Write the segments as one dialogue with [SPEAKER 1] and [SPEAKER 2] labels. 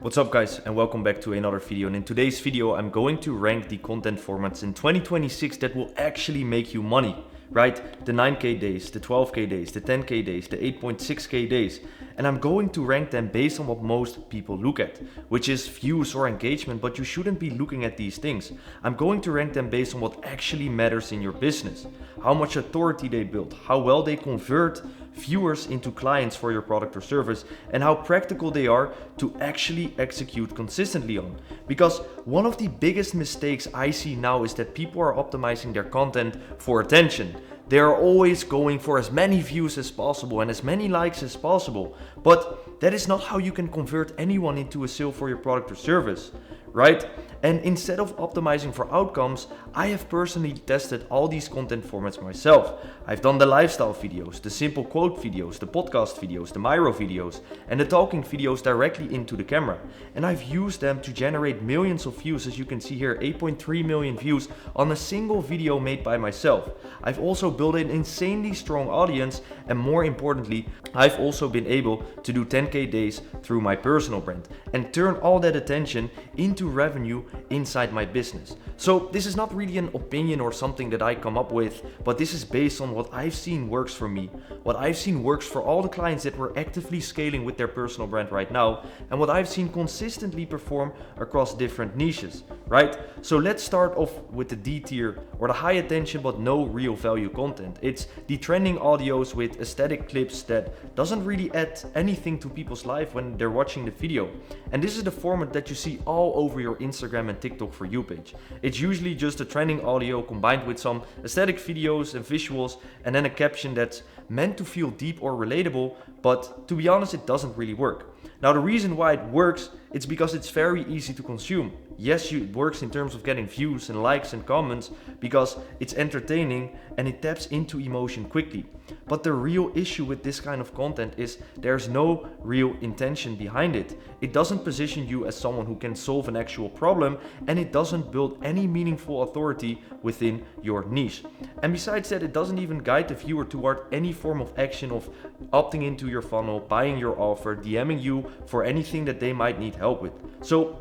[SPEAKER 1] What's up guys, and welcome back to another video. And in today's video I'm going to rank the content formats in 2026 that will actually make you money, right? The 9k days, the 12k days, the 10k days, the 8.6k days. And I'm going to rank them based on what most people look at, which is views or engagement, but you shouldn't be looking at these things. I'm going to rank them based on what actually matters in your business, how much authority they build, how well they convert viewers into clients for your product or service, and how practical they are to actually execute consistently on. Because one of the biggest mistakes I see now is that people are optimizing their content for attention. They are always going for as many views as possible and as many likes as possible, but that is not how you can convert anyone into a sale for your product or service, right? And instead of optimizing for outcomes, I have personally tested all these content formats myself. I've done the lifestyle videos, the simple quote videos, the podcast videos, the Miro videos, and the talking videos directly into the camera. And I've used them to generate millions of views, as you can see here, 8.3 million views on a single video made by myself. I've also built an insanely strong audience, and more importantly, I've also been able to do 10k days through my personal brand and turn all that attention into revenue inside my business. So this is not really an opinion or something that I come up with, but this is based on what I've seen works for me, what I've seen works for all the clients that were actively scaling with their personal brand right now, and what I've seen consistently perform across different niches, right? So let's start off with the D tier, or the high attention but no real value content. It's the trending audios with aesthetic clips that doesn't really add anything to people's life when they're watching the video. And this is the format that you see all over your Instagram and TikTok For You page. It's usually just a trending audio combined with some aesthetic videos and visuals, and then a caption that's meant to feel deep or relatable, but to be honest, it doesn't really work. Now, the reason why it works, it's because it's very easy to consume. Yes, it works in terms of getting views and likes and comments because it's entertaining and it taps into emotion quickly. But the real issue with this kind of content is there's no real intention behind it. It doesn't position you as someone who can solve an actual problem, and it doesn't build any meaningful authority within your niche. And besides that, it doesn't even guide the viewer toward any form of action of opting into your funnel, buying your offer, DMing you for anything that they might need help with. So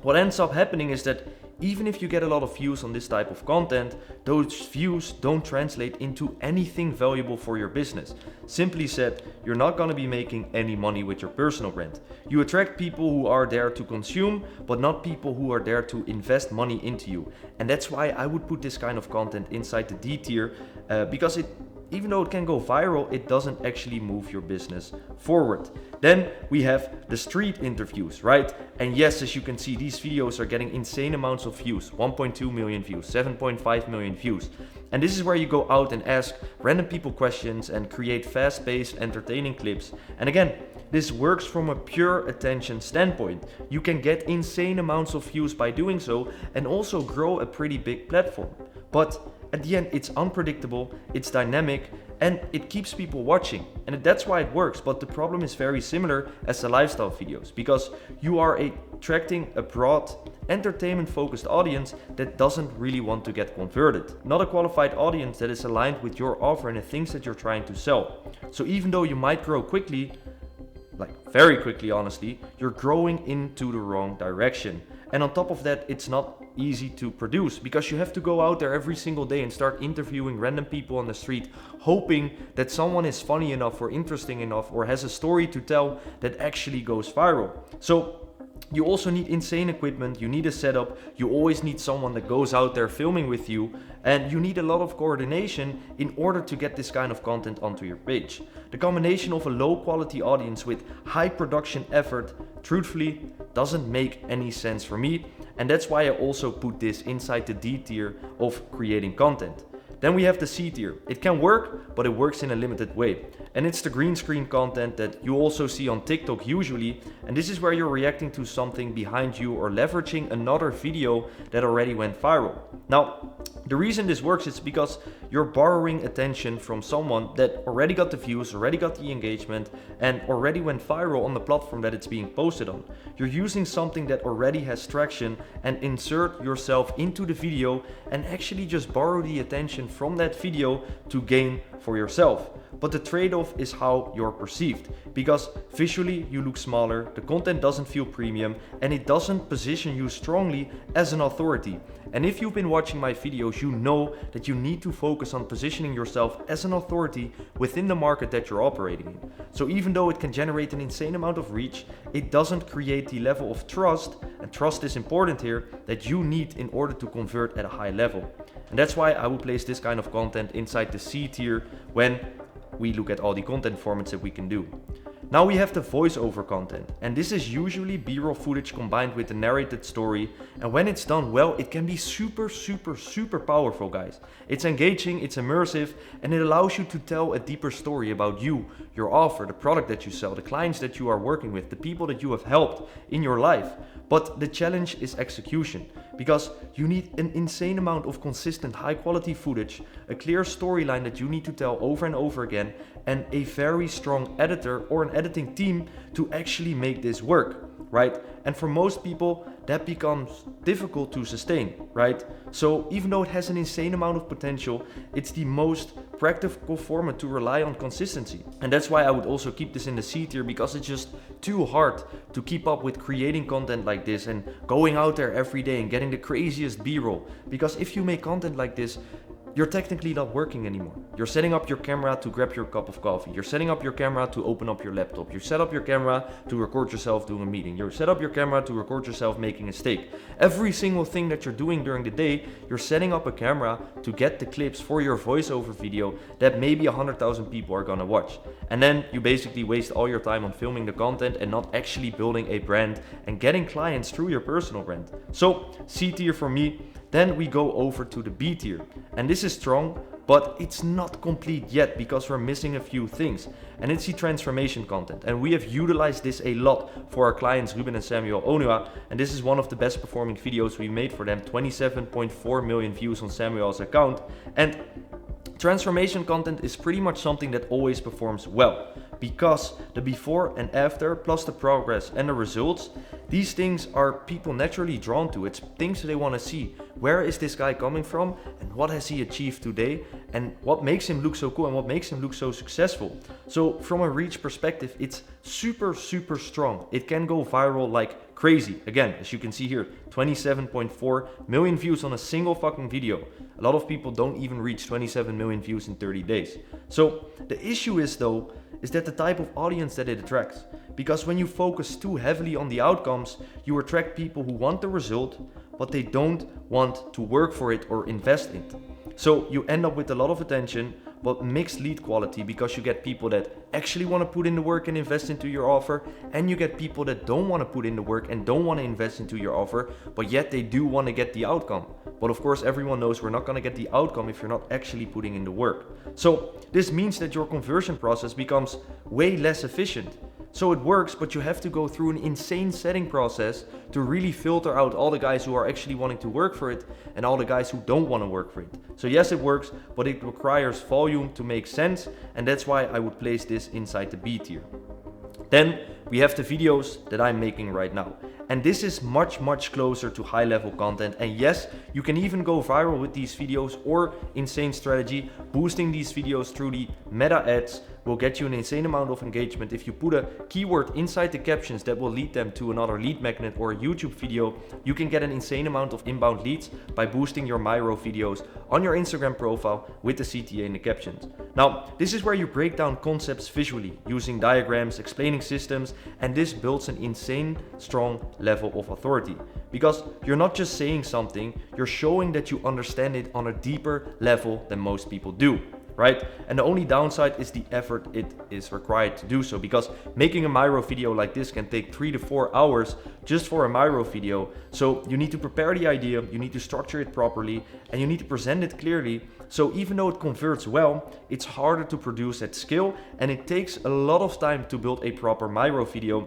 [SPEAKER 1] what ends up happening is that even if you get a lot of views on this type of content, those views don't translate into anything valuable for your business. Simply said, you're not going to be making any money with your personal brand. You attract people who are there to consume, but not people who are there to invest money into you. And that's why I would put this kind of content inside the D tier, because even though it can go viral, it doesn't actually move your business forward. Then we have the street interviews, right? And yes, as you can see, these videos are getting insane amounts of views, 1.2 million views, 7.5 million views. And this is where you go out and ask random people questions and create fast-paced, entertaining clips. And again, this works from a pure attention standpoint. You can get insane amounts of views by doing so and also grow a pretty big platform. But at the end, it's unpredictable, it's dynamic, and it keeps people watching. And that's why it works. But the problem is very similar as the lifestyle videos, because you are attracting a broad, entertainment-focused audience that doesn't really want to get converted. Not a qualified audience that is aligned with your offer and the things that you're trying to sell. So even though you might grow quickly, like very quickly honestly, you're growing into the wrong direction. And on top of that, it's not easy to produce because you have to go out there every single day and start interviewing random people on the street, hoping that someone is funny enough or interesting enough or has a story to tell that actually goes viral. So you also need insane equipment, you need a setup, you always need someone that goes out there filming with you, and you need a lot of coordination in order to get this kind of content onto your page. The combination of a low quality audience with high production effort, truthfully, doesn't make any sense for me, and that's why I also put this inside the D tier of creating content. Then we have the C tier. It can work, but it works in a limited way. And it's the green screen content that you also see on TikTok usually. And this is where you're reacting to something behind you or leveraging another video that already went viral. Now, the reason this works is because you're borrowing attention from someone that already got the views, already got the engagement, and already went viral on the platform that it's being posted on. You're using something that already has traction and insert yourself into the video and actually just borrow the attention from that video to gain for yourself. but the trade-off is how you're perceived, because visually you look smaller, the content doesn't feel premium, and it doesn't position you strongly as an authority. And if you've been watching my videos, you know that you need to focus on positioning yourself as an authority within the market that you're operating in. So even though it can generate an insane amount of reach, it doesn't create the level of trust, and trust is important here, that you need in order to convert at a high level. And that's why I would place this kind of content inside the C tier when we look at all the content formats that we can do. Now we have the voiceover content, and this is usually B-roll footage combined with a narrated story, and when it's done well, it can be super powerful, guys. It's engaging, it's immersive, and it allows you to tell a deeper story about you, your offer, the product that you sell, the clients that you are working with, the people that you have helped in your life. But the challenge is execution, because you need an insane amount of consistent high quality footage, a clear storyline that you need to tell over and over again, and a very strong editor or an editing team to actually make this work, right? And for most people, that becomes difficult to sustain, right? So even though it has an insane amount of potential, it's the most practical format to rely on consistency. And that's why I would also keep this in the C tier, because it's just too hard to keep up with creating content like this and going out there every day and getting the craziest B-roll. Because if you make content like this, you're technically not working anymore. You're setting up your camera to grab your cup of coffee. You're setting up your camera to open up your laptop. You set up your camera to record yourself doing a meeting. You set up your camera to record yourself making a steak. Every single thing that you're doing during the day, you're setting up a camera to get the clips for your voiceover video that maybe 100,000 people are gonna watch. And then you basically waste all your time on filming the content and not actually building a brand and getting clients through your personal brand. So C tier for me. Then we go over to the B tier, and this is strong, but it's not complete yet because we're missing a few things, and it's the transformation content. And we have utilized this a lot for our clients Ruben and Samuel Onua, and this is one of the best performing videos we made for them, 27.4 million views on Samuel's account. And transformation content is pretty much something that always performs well, because the before and after, plus the progress and the results, these things are people naturally drawn to. It's things they want to see. Where is this guy coming from, and what has he achieved today, and what makes him look so cool, and what makes him look so successful. So from a reach perspective, it's super strong. It can go viral like crazy. Again, as you can see here, 27.4 million views on a single fucking video. A lot of people don't even reach 27 million views in 30 days. So the issue is though, is that the type of audience that it attracts. Because when you focus too heavily on the outcomes, you attract people who want the result, but they don't want to work for it or invest in it. So you end up with a lot of attention, but mixed lead quality, because you get people that actually want to put in the work and invest into your offer, and you get people that don't want to put in the work and don't want to invest into your offer, but yet they do want to get the outcome. But of course, everyone knows we're not going to get the outcome if you're not actually putting in the work. So this means that your conversion process becomes way less efficient. So it works, but you have to go through an insane setting process to really filter out all the guys who are actually wanting to work for it and all the guys who don't want to work for it. So yes, it works, but it requires volume to make sense, and that's why I would place this inside the B tier. Then we have the videos that I'm making right now. And this is much closer to high level content. And yes, you can even go viral with these videos, or insane strategy. Boosting these videos through the meta ads will get you an insane amount of engagement. If you put a keyword inside the captions that will lead them to another lead magnet or a YouTube video, you can get an insane amount of inbound leads by boosting your Miro videos on your Instagram profile with the CTA in the captions. Now, this is where you break down concepts visually, using diagrams, explaining systems, and this builds an insane strong level of authority. Because you're not just saying something, you're showing that you understand it on a deeper level than most people do. Right? And the only downside is the effort it is required to do so, because making a Miro video like this can take 3 to 4 hours just for a Miro video. So you need to prepare the idea, you need to structure it properly, and you need to present it clearly. So even though it converts well, it's harder to produce at scale, and it takes a lot of time to build a proper Miro video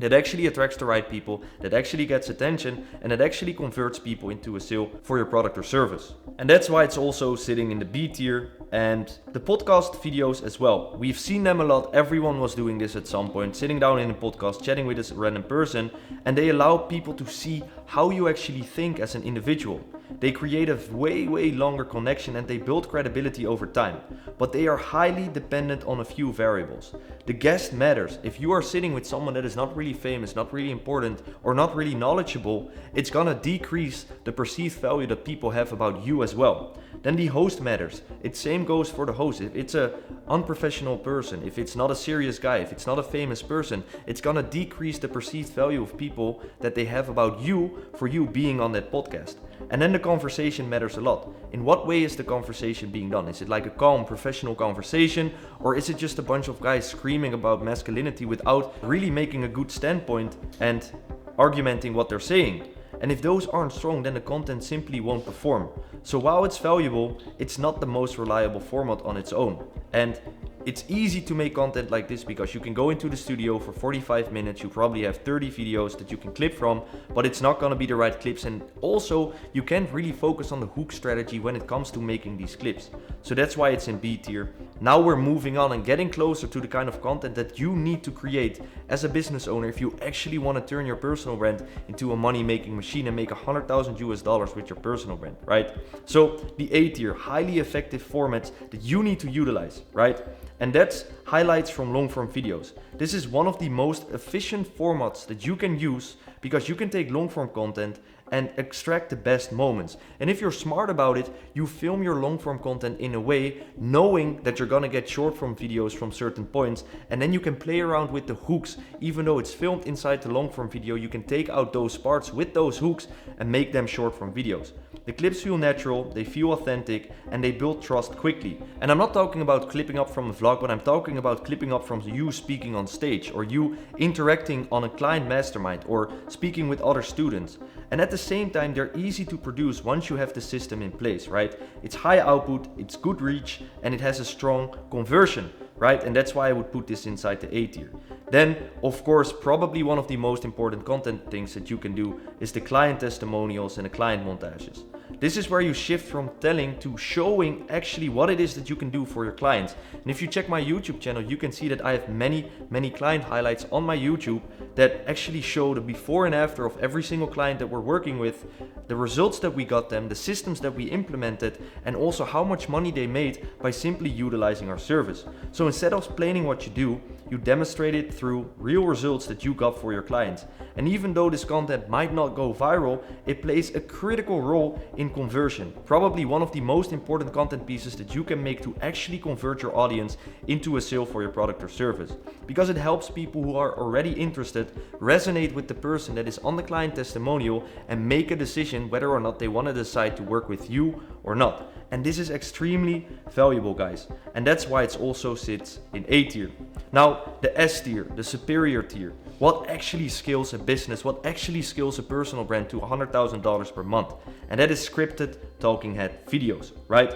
[SPEAKER 1] that actually attracts the right people, that actually gets attention, and that actually converts people into a sale for your product or service. And that's why it's also sitting in the B tier. And the podcast videos as well. We've seen them a lot. Everyone was doing this at some point, sitting down in a podcast, chatting with a random person, and they allow people to see how you actually think as an individual. They create a way longer connection and they build credibility over time. But they are highly dependent on a few variables. The guest matters. If you are sitting with someone that is not really famous, not really important, or not really knowledgeable, it's gonna decrease the perceived value that people have about you as well. Then the host matters. It same goes for the host. If it's a unprofessional person, if it's not a serious guy, if it's not a famous person, it's gonna decrease the perceived value of people that they have about you for you being on that podcast. And then the conversation matters a lot. In what way is the conversation being done? Is it like a calm, professional conversation, or is it just a bunch of guys screaming about masculinity without really making a good standpoint and argumenting what they're saying? And if those aren't strong, then the content simply won't perform. So while it's valuable, it's not the most reliable format on its own. And it's easy to make content like this because you can go into the studio for 45 minutes, you probably have 30 videos that you can clip from, but it's not gonna be the right clips, and also you can't really focus on the hook strategy when it comes to making these clips. So that's why it's in B tier. Now we're moving on and getting closer to the kind of content that you need to create as a business owner if you actually want to turn your personal brand into a money-making machine and make $100,000 with your personal brand, right? So the A tier, highly effective formats that you need to utilize, right? And that's highlights from long-form videos. This is one of the most efficient formats that you can use because you can take long-form content and extract the best moments. And if you're smart about it, you film your long-form content in a way knowing that you're gonna get short-form videos from certain points, and then you can play around with the hooks. Even though it's filmed inside the long-form video, you can take out those parts with those hooks and make them short-form videos. The clips feel natural, they feel authentic, and they build trust quickly. And I'm not talking about clipping up from a vlog, but I'm talking about clipping up from you speaking on stage, or you interacting on a client mastermind, or speaking with other students. And at the same time, they're easy to produce once you have the system in place, right? It's high output, it's good reach, and it has a strong conversion, right? And that's why I would put this inside the A tier. Then, of course, probably one of the most important content things that you can do is the client testimonials and the client montages. This is where you shift from telling to showing actually what it is that you can do for your clients. And if you check my YouTube channel, you can see that I have many client highlights on my YouTube that actually show the before and after of every single client that we're working with, the results that we got them, the systems that we implemented, and also how much money they made by simply utilizing our service. So instead of explaining what you do, you demonstrate it through real results that you got for your clients. And even though this content might not go viral, it plays a critical role in conversion. Probably one of the most important content pieces that you can make to actually convert your audience into a sale for your product or service. Because it helps people who are already interested resonate with the person that is on the client testimonial and make a decision whether or not they want to decide to work with you or not. And this is extremely valuable, guys. And that's why it also sits in A tier. Now, the S tier, the superior tier. What actually scales a business, what actually scales a personal brand to $100,000 per month? And that is scripted talking head videos, right?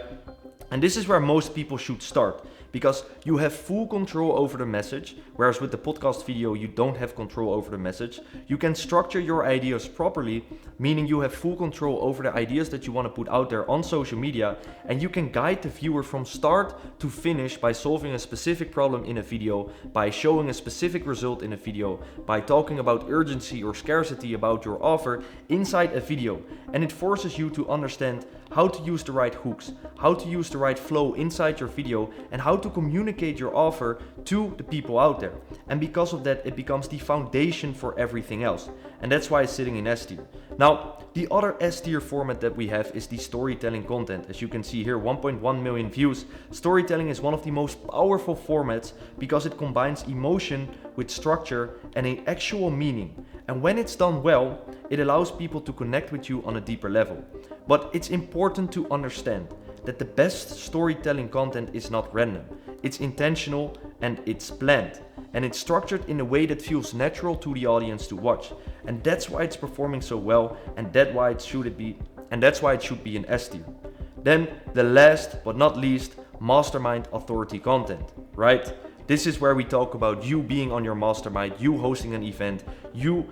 [SPEAKER 1] And this is where most people should start, because you have full control over the message, whereas with the podcast video, you don't have control over the message. You can structure your ideas properly, meaning you have full control over the ideas that you want to put out there on social media, and you can guide the viewer from start to finish by solving a specific problem in a video, by showing a specific result in a video, by talking about urgency or scarcity about your offer inside a video. And it forces you to understand how to use the right hooks, how to use the right flow inside your video, and how to communicate your offer to the people out there. And because of that, it becomes the foundation for everything else. And that's why it's sitting in S tier. Now, the other S tier format that we have is the storytelling content. As you can see here, 1.1 million views. Storytelling is one of the most powerful formats because it combines emotion with structure and an actual meaning. And when it's done well, it allows people to connect with you on a deeper level. But it's important to understand that the best storytelling content is not random. It's intentional and it's planned. And it's structured in a way that feels natural to the audience to watch. And that's why it's performing so well, and that's why it should be in S tier. Then the last but not least, mastermind authority content, right? This is where we talk about you being on your mastermind, you hosting an event, you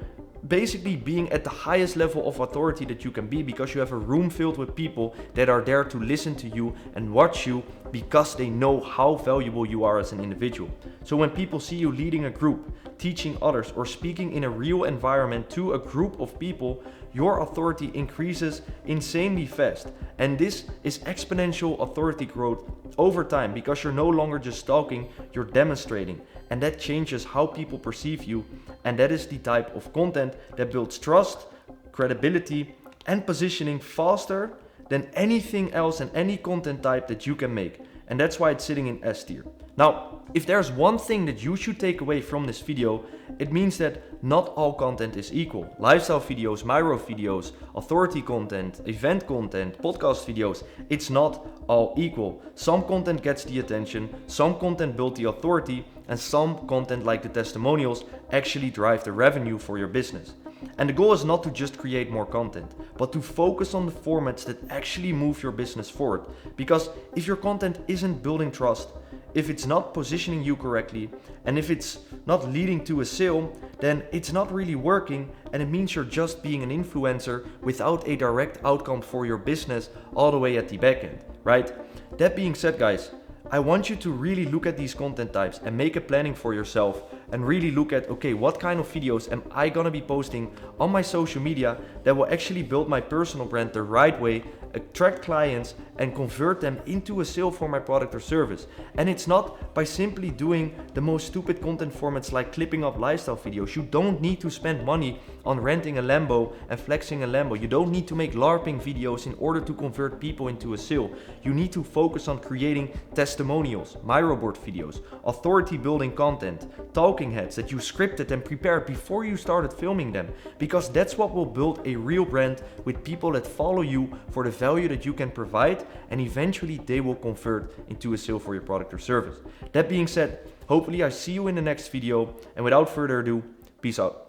[SPEAKER 1] basically being at the highest level of authority that you can be, because you have a room filled with people that are there to listen to you and watch you because they know how valuable you are as an individual. So when people see you leading a group, teaching others, or speaking in a real environment to a group of people, your authority increases insanely fast. And this is exponential authority growth over time, because you're no longer just talking, you're demonstrating. And that changes how people perceive you. And that is the type of content that builds trust, credibility, and positioning faster than anything else and any content type that you can make. And that's why it's sitting in S tier. Now, if there's one thing that you should take away from this video, it means that not all content is equal. Lifestyle videos, micro videos, authority content, event content, podcast videos, it's not all equal. Some content gets the attention, some content build the authority, and some content like the testimonials actually drive the revenue for your business. And the goal is not to just create more content, but to focus on the formats that actually move your business forward. Because if your content isn't building trust, if it's not positioning you correctly, and if it's not leading to a sale, then it's not really working, and it means you're just being an influencer without a direct outcome for your business all the way at the back end, right? That being said, guys, I want you to really look at these content types and make a planning for yourself, and really look at, okay, what kind of videos am I gonna be posting on my social media that will actually build my personal brand the right way, attract clients, and convert them into a sale for my product or service. And it's not by simply doing the most stupid content formats like clipping up lifestyle videos. You don't need to spend money on renting a Lambo and flexing a Lambo. You don't need to make LARPing videos in order to convert people into a sale. You need to focus on creating testimonials, Miro board videos, authority building content, talking heads that you scripted and prepared before you started filming them, because that's what will build a real brand with people that follow you for the value that you can provide, and eventually they will convert into a sale for your product or service. That being said, hopefully I see you in the next video, and without further ado, peace out.